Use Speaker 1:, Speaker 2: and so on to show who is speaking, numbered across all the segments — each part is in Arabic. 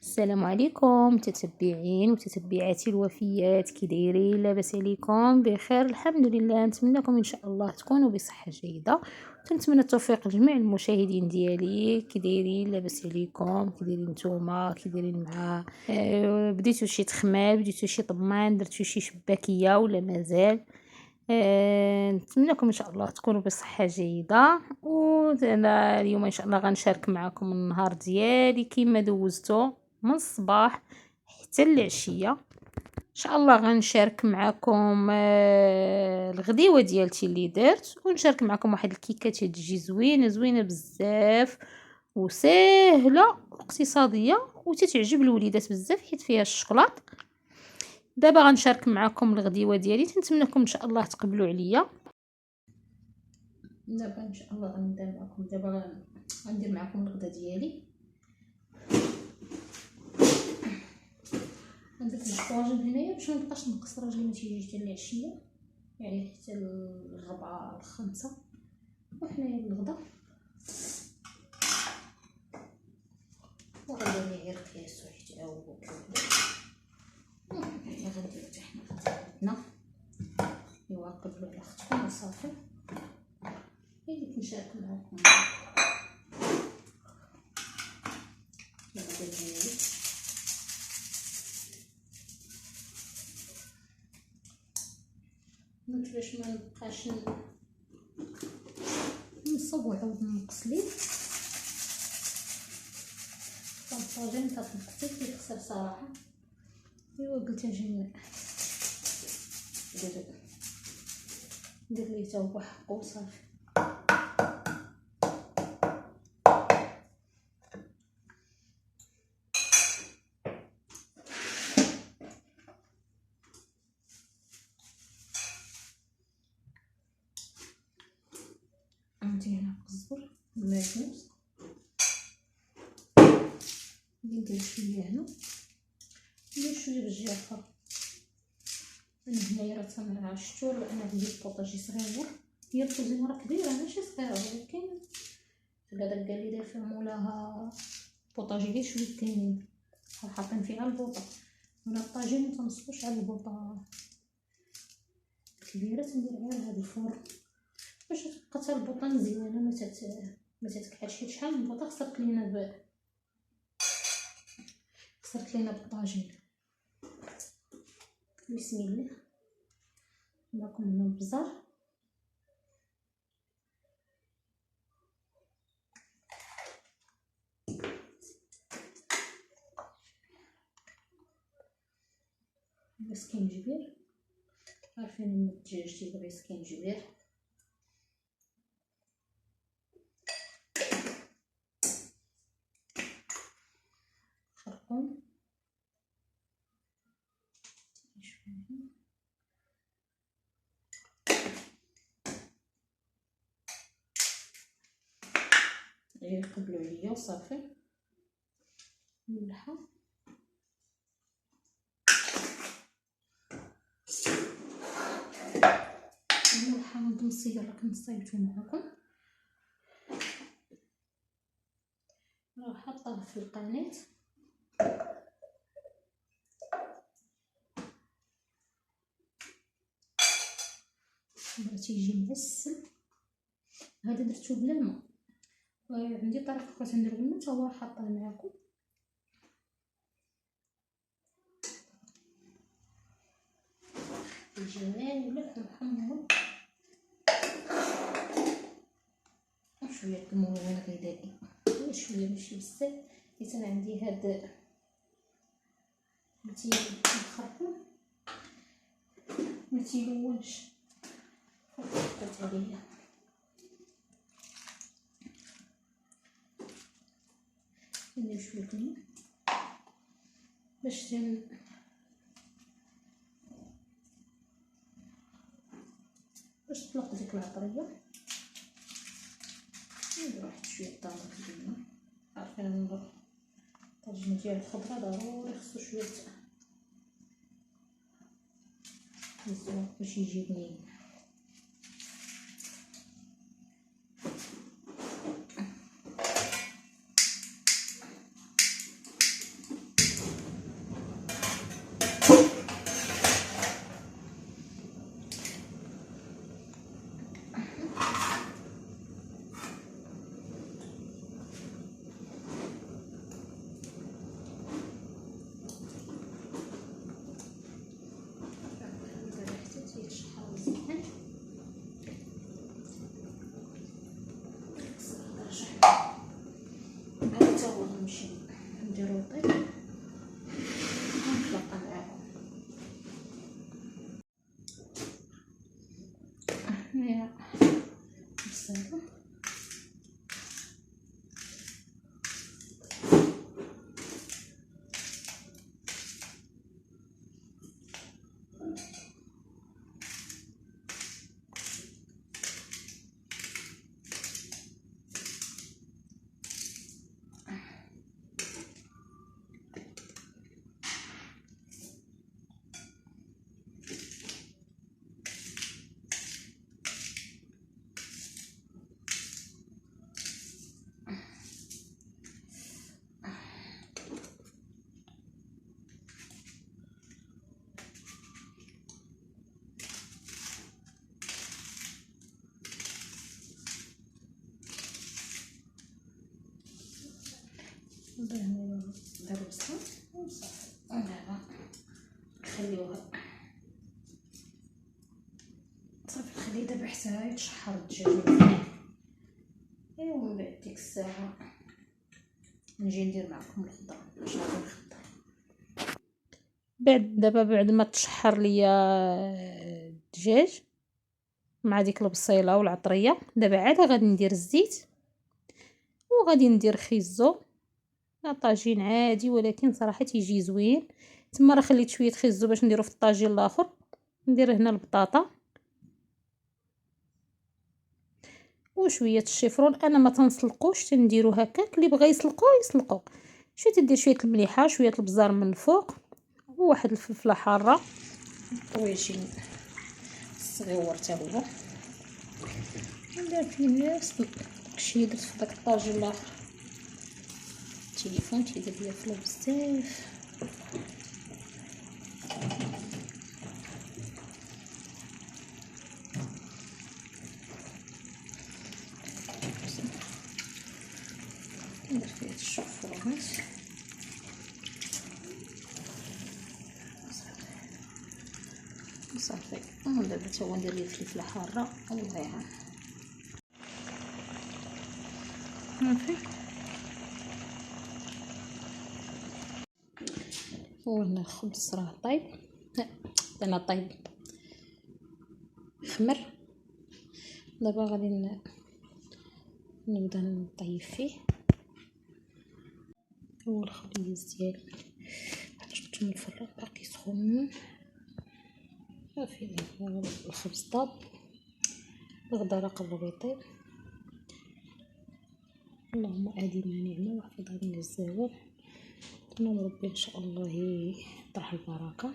Speaker 1: السلام عليكم متتبعين ومتتبعاتي الوفيات، كي دايرين؟ لاباس عليكم؟ بخير الحمد لله. نتمنىكم ان شاء الله تكونوا بصحه جيده، وتنتمنى التوفيق لجميع المشاهدين ديالي. كي دايرين؟ لاباس عليكم؟ كي دايرين نتوما؟ كي دايرين مع بديتو شي تخمام؟ بديتو شي طمان؟ درتو شي شباكيه ولا مازال؟ نتمنىكم ان شاء الله تكونوا بصحه جيده. وانا اليوم ان شاء الله غنشارك معكم النهار ديالي كيما دوزتو من الصباح حتى العشيه. ان شاء الله غنشارك معكم الغديوه ديالتي اللي درت، ونشارك معكم واحد الكيكه تجي زوينه زوينه بزاف وسهله واقتصاديه وتتعجب الوليدات بزاف حيت فيها الشوكولاط. دابا غنشارك معكم الغديوه ديالي، تنتمنىكم ان شاء الله تقبلوا عليا. دابا ان شاء الله غندير معكم غندير معكم الغدا ديالي. درت الطاجين هنايا باش منبقاش نقص راجلي ما تيجي حتى العشيه، يعني حتى الربعة الخمسة. وحنايا الغدا وغندير غير قياس حيت عاود حنا غنديرو حتى حنا غدانا ايوا قبلوا على اختكم وصافي. اللي كنشارك معكم الغدا ديالي. قلت باش ما نبقاش نصب وعاود نقص ليه الطاجين تاع القصيف كيخسر صراحه. ايوا قلت اجي ندير ليه تا هو حقو صافي. عندي هنا القزبر والمعدنوس، ندير شويه هنا، ندير شويه بالجافه. انا هنايا راه تنرعى الشتور لان هذه البوطاجي صغيور، هي الكوزينه راه كبيره ماشي صغيره، ولكن هذاك قال لي داير فيها مولاها بوطاجي غير شويه كاينين حاطين فيها البوطه. انا الطاجين ما تنصبوش على البوطه كبيره، تندير غير هذه الفرن باش تبقى حتى البوطه مزيانه ما تتكحلش. حيت شحال من بوطه خسرت لينا بالطاجين. بسم الله. معكم هنا البزار، السكينجبير، عارفين ان الدجاج تيبغي سكينجبير. خرقوم غير قبلوا عليا وصافي. ملحه الملحه نصيه راه كنصايبتو معكم، راه حاطه في القناه. راه تيجي معسل. هذا درتو بلا ما، عندي طريقه اخرى تندير بالما حتى هو حاطه معكم. الجمال ملح محمر وشويه الملون الغذائي، شويه ماشي بزاف حيت انا عندي هاد الخرطوم ما تيلونش فقط عليا. ندير شويه الماء باش تطلق ديك العطريه. ندير واحد شويه طاماط ديالنا، عارفين الطاجين ديال الخضره ضروري خصو شويه الزيت باش يجي بنين. نديرو طيب ونتلاقى معاهم. هنايا بزاف دروسها وصافي. ودابا نخليوها صافي، نخليه دابا حتى يتشحر الدجاج ايوا. من بعد ديك الساعه نجي ندير معكم الخضره باش غادي نخضر. بعد ما تشحر ليا الدجاج مع ديك البصيله والعطريه، دابا عاد غادي ندير الزيت وغادي ندير خيزو طاجين عادي، ولكن صراحه تيجي زوين. تما راه خليت شويه خيزو باش نديرو في الطاجين الاخر. ندير هنا البطاطا وشويه الشيفرون. انا ما تنسلقوش، تنديرو هكاك. اللي بغى يسلقو يسلقو. شويه تدير شويه المليحه، شويه البزار من الفوق، وواحد الفلفله حاره طويجين صغيور حتى هو. ندير فيه نفس داكشي درت في داك الطاجين الاخر. التليفون تيدير ليا فلو بزاف. ندير فيه الشفرات صافي. ودابا تا هو ندير ليه الفلفله حاره الله يعاون. صافي وهنا الخبز راه طايب. انا طيب خمر. دابا غادي نبدا نطيب فيه. هو الخبيز ديالي جبته من الفران باقي سخون. صافي الخبز طاب، الغدا راه قرب يطيب. اللهم ادينا نعمه وحفظ علينا الزوال. نتمنى ربي ان شاء الله يطرح البركه.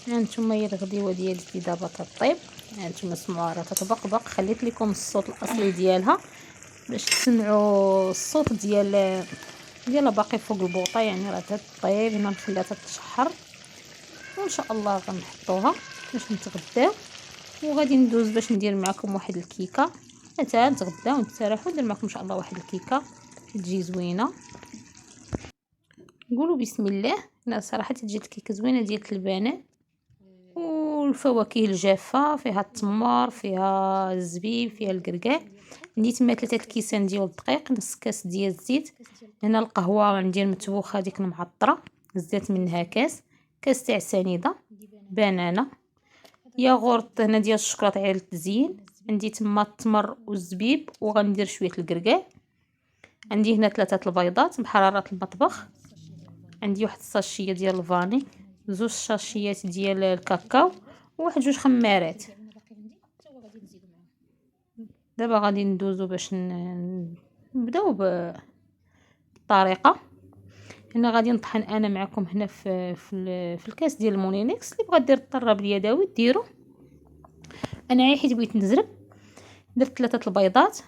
Speaker 1: هانتوما هي الغديوه ديالي دابا كطيب. هانتوما سمعوها راه كتبقبق. خليت لكم الصوت الاصلي ديالها باش تسمعوا الصوت ديالها باقي فوق البوطه، يعني راه تطيب. هنا نخليها تتشحر وان شاء الله غنحطوها باش نتغداو. وغادي ندوز باش ندير معكم واحد الكيكه حتى نتغداو ونستراحوا. ندير معكم ان شاء الله واحد الكيكه تجي زوينه. نقولوا بسم الله. انا صراحه تجي الكيكه زوينه ديال البنان والفواكه الجافه، فيها التمر، فيها الزبيب، فيها الكركاع. عندي تما 3 الكيسان ديال الدقيق، نص كاس ديال الزيت. هنا القهوه عندي المتبوخه ديك المعطره زدت منها كاس تاع سنيده، بنانه، ياغورت هنا ديال الشكلاط على التزيين. عندي تما التمر والزبيب وغندير شويه الكركاع. عندي هنا 3 البيضات بحراره المطبخ. عندي واحد الساشيه ديال الفاني، 2 شاشيات ديال الكاكاو، وواحد 2 خمارات. دابا غادي ندوزو باش نبداو بالطريقه. هنا غادي نطحن انا معكم هنا في الكاس ديال المونينكس. اللي بغى دير الطراب اليدوي ديرو. انا حيت بغيت نزرب درت 3 البيضات،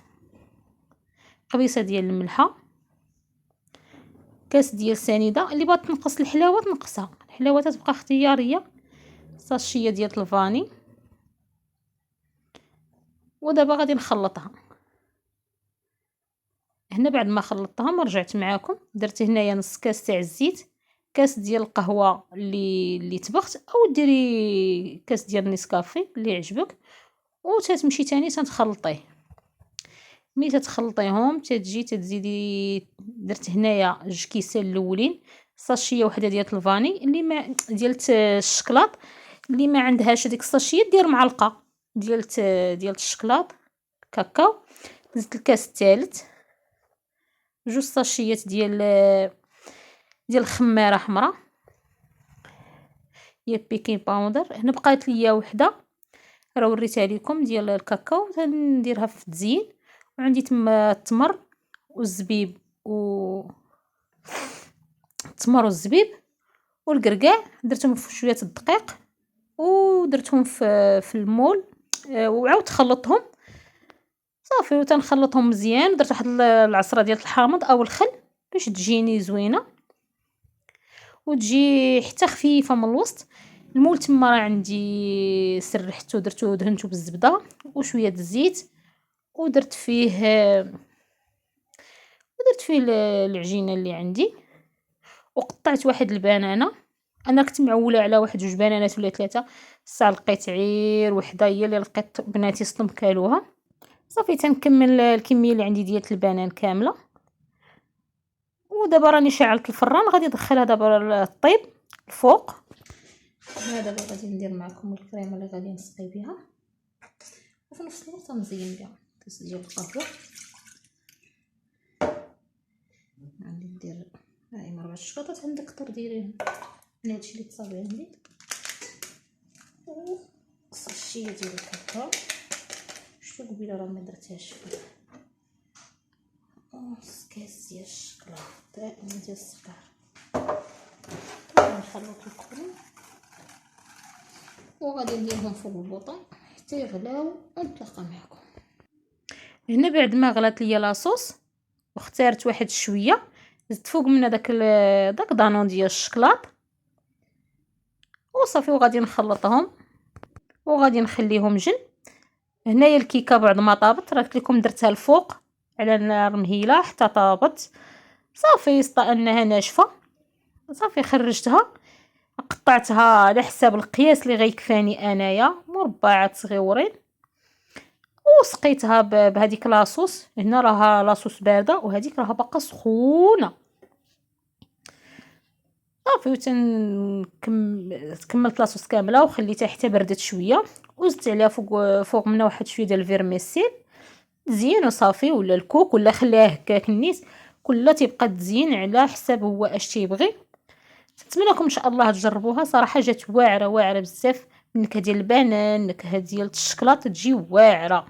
Speaker 1: قبيصه ديال الملحه، كاس ديال سنيده. اللي بغات تنقص الحلاوه تنقصها، الحلاوه تبقى اختياريه. ساشيه ديال الفاني. ودابا غادي نخلطها. هنا بعد ما خلطتها ما رجعت معاكم درت هنايا نص كاس تاع الزيت، كاس ديال القهوه اللي طبخت، او ديري كاس ديال النسكافي اللي يعجبك، وتتمشي تاني تنخلطيه. ملي تتخلطيهم تتجي تزيدي، درت هنايا 2 كيسان الاولين، ساشيه وحده ديال الفاني، اللي ما ديال الشكلاط، اللي ما عندهاش هذيك الساشيه دير معلقه ديال الشكلاط كاكاو. زدت الكاس الثالث 2 ساشيات ديال الخميره حمراء، هي بيكين باودر. هنا بقات ليا وحده راه وريتها لكم ديال الكاكاو، تنديرها في التزيين. وعندي تما التمر والزبيب التمر والزبيب والكركاع، درتهم في شويه الدقيق ودرتهم في المول، وعاود خلطتهم صافي. وتنخلطهم مزيان، درت واحد العصره ديال الحامض او الخل باش تجيني زوينه وتجي حتى خفيفه من الوسط. المول تما راه عندي سرحته، درتو دهنته بالزبده وشويه الزيت، ودرت فيه العجينه اللي عندي. وقطعت واحد البنانه، انا كنت معوله على واحد 2 بنانات ولا 3، بصح لقيت عير وحده هي اللي لقيت بناتي صلم كالوها. صافي تنكمل الكميه اللي عندي ديال البنان كامله. ودابا راني شعلت الفران، غادي ندخلها دابا الطيب الفوق. هنا دابا غادي ندير معكم الكريمه اللي غادي نسقي بها، وفي نفس الوقت نزين بها كاس ديال القهوه. غادي ندير هاي 4 شكلاطات، عندك كتر ديريهم، انا هادشي اللي تصاوب عندي. و ساشيه ديال الكاكاو، شتو قبيله راه ما درتهاش فيه، نص كاس ديال الشكلاط ديال السكر. نخلط الكل وغادي نديرهم فوق البوطون حتى يغلاو ونتلاقى معكم. هنا بعد ما غلات ليا لاصوص واختارت واحد شويه، زدت فوق من داك دانون ديال الشكلاط وصافي. وغادي نخلطهم وغادي نخليهم جل. هنايا الكيكه بعد ما طابت، راه قلت لكم درتها الفوق على النار مهيله حتى طابت صافي. انها ناشفه صافي، خرجتها قطعتها على حساب القياس اللي غيكفاني انايا، مربعات صغيورين، وسقيتها بهذيك لاصوص. هنا راها لاصوص بارده وهذيك راها باقا سخونه صافي. كملت لاصوص كامله وخليتها حتى بردت شويه، وزدت عليها فوق منها واحد شويه ديال الفيرميسيل زين وصافي، ولا الكوك، ولا خليها هكاك النيت، كلها تيبقى تزين على حساب هو اش تيبغي. نتمنى لكم ان شاء الله تجربوها، صراحه جات واعره بزاف. النكهه ديال البنان، النكهه ديال الشكلاط تجي واعره.